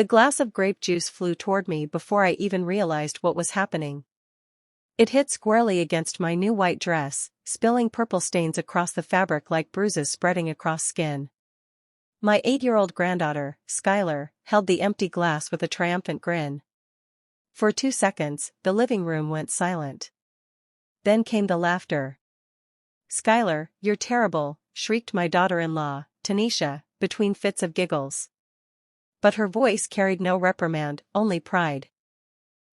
The glass of grape juice flew toward me before I even realized what was happening. It hit squarely against my new white dress, spilling purple stains across the fabric like bruises spreading across skin. My 8-year-old granddaughter, Skylar, held the empty glass with a triumphant grin. For 2 seconds, the living room went silent. Then came the laughter. "Skylar, you're terrible," shrieked my daughter-in-law, Tanisha, between fits of giggles. But her voice carried no reprimand, only pride.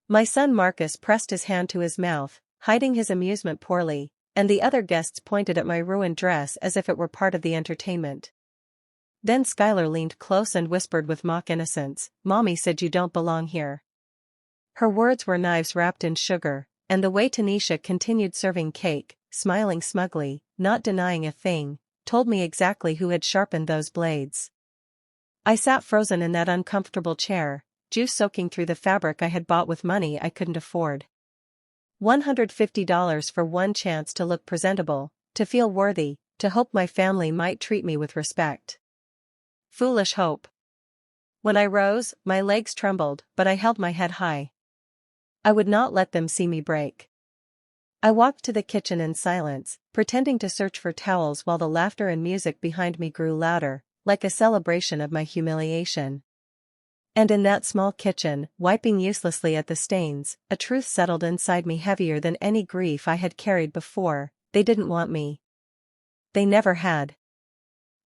My son Marcus pressed his hand to his mouth, hiding his amusement poorly, and the other guests pointed at my ruined dress as if it were part of the entertainment. Then Skylar leaned close and whispered with mock innocence, "Mommy said you don't belong here." Her words were knives wrapped in sugar, and the way Tanisha continued serving cake, smiling smugly, not denying a thing, told me exactly who had sharpened those blades. I sat frozen in that uncomfortable chair, juice soaking through the fabric I had bought with money I couldn't afford. $150 for one chance to look presentable, to feel worthy, to hope my family might treat me with respect. Foolish hope. When I rose, my legs trembled, but I held my head high. I would not let them see me break. I walked to the kitchen in silence, pretending to search for towels while the laughter and music behind me grew louder, like a celebration of my humiliation. And in that small kitchen, wiping uselessly at the stains, a truth settled inside me heavier than any grief I had carried before: they didn't want me. They never had.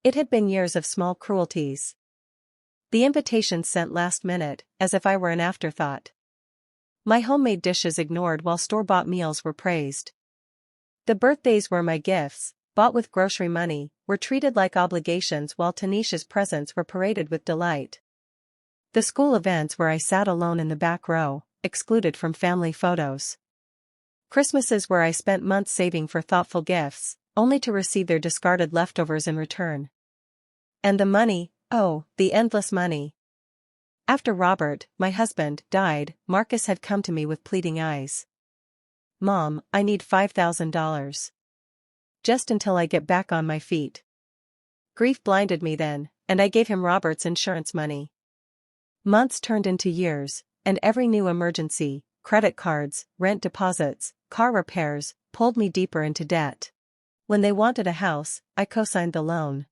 It had been years of small cruelties. The invitations sent last minute, as if I were an afterthought. My homemade dishes ignored while store-bought meals were praised. The birthdays were my gifts, bought with grocery money, were treated like obligations while Tanisha's presents were paraded with delight. The school events where I sat alone in the back row, excluded from family photos. Christmases where I spent months saving for thoughtful gifts, only to receive their discarded leftovers in return. And the money, oh, the endless money. After Robert, my husband, died, Marcus had come to me with pleading eyes. "Mom, I need $5,000. Just until I get back on my feet." Grief blinded me then, and I gave him Robert's insurance money. Months turned into years, and every new emergency, credit cards, rent deposits, car repairs, pulled me deeper into debt. When they wanted a house, I co-signed the loan.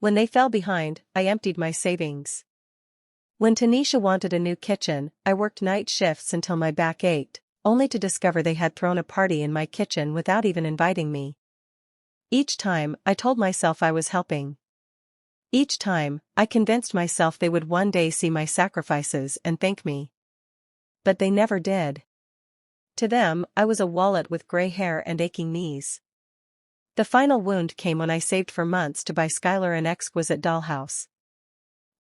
When they fell behind, I emptied my savings. When Tanisha wanted a new kitchen, I worked night shifts until my back ached, only to discover they had thrown a party in my kitchen without even inviting me. Each time, I told myself I was helping. Each time, I convinced myself they would one day see my sacrifices and thank me. But they never did. To them, I was a wallet with gray hair and aching knees. The final wound came when I saved for months to buy Skylar an exquisite dollhouse.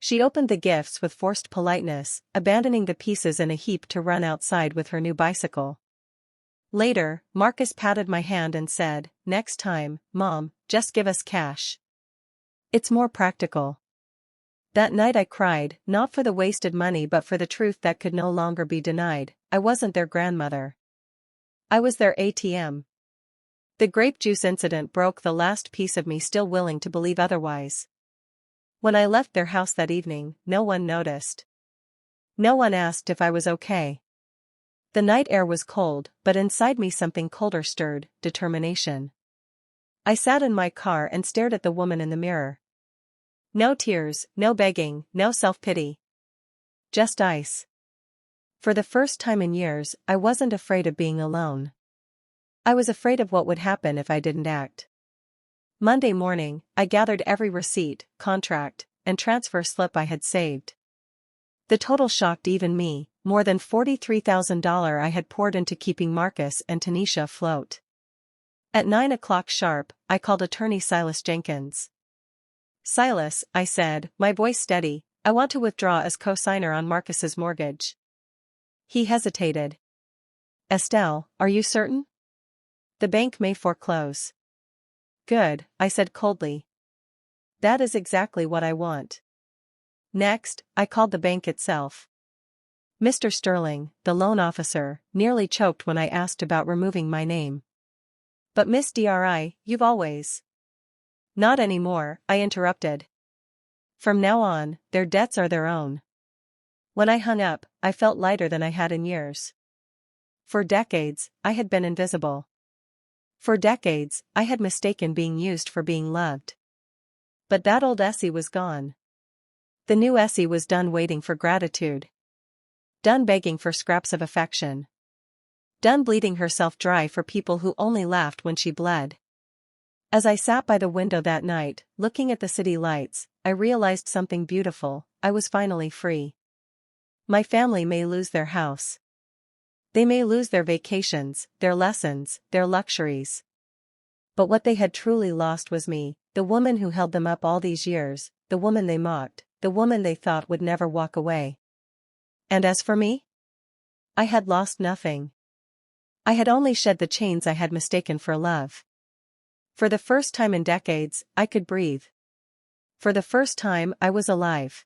She opened the gifts with forced politeness, abandoning the pieces in a heap to run outside with her new bicycle. Later, Marcus patted my hand and said, "Next time, Mom, just give us cash. It's more practical." That night I cried, not for the wasted money but for the truth that could no longer be denied: I wasn't their grandmother. I was their ATM. The grape juice incident broke the last piece of me still willing to believe otherwise. When I left their house that evening, no one noticed. No one asked if I was okay. The night air was cold, but inside me something colder stirred: determination. I sat in my car and stared at the woman in the mirror. No tears, no begging, no self-pity. Just ice. For the first time in years, I wasn't afraid of being alone. I was afraid of what would happen if I didn't act. Monday morning, I gathered every receipt, contract, and transfer slip I had saved. The total shocked even me: more than $43,000 I had poured into keeping Marcus and Tanisha afloat. At 9 o'clock sharp, I called attorney Silas Jenkins. "Silas," I said, my voice steady, "I want to withdraw as co-signer on Marcus's mortgage." He hesitated. "Estelle, are you certain? The bank may foreclose." "Good," I said coldly. "That is exactly what I want." Next, I called the bank itself. Mr. Sterling, the loan officer, nearly choked when I asked about removing my name. "But Miss Dri, you've always—" "Not anymore," I interrupted. "From now on, their debts are their own." When I hung up, I felt lighter than I had in years. For decades, I had been invisible. For decades, I had mistaken being used for being loved. But that old Essie was gone. The new Essie was done waiting for gratitude. Done begging for scraps of affection. Done bleeding herself dry for people who only laughed when she bled. As I sat by the window that night, looking at the city lights, I realized something beautiful. I was finally free. My family may lose their house. They may lose their vacations, their lessons, their luxuries. But what they had truly lost was me, the woman who held them up all these years, the woman they mocked, the woman they thought would never walk away. And as for me? I had lost nothing. I had only shed the chains I had mistaken for love. For the first time in decades, I could breathe. For the first time, I was alive.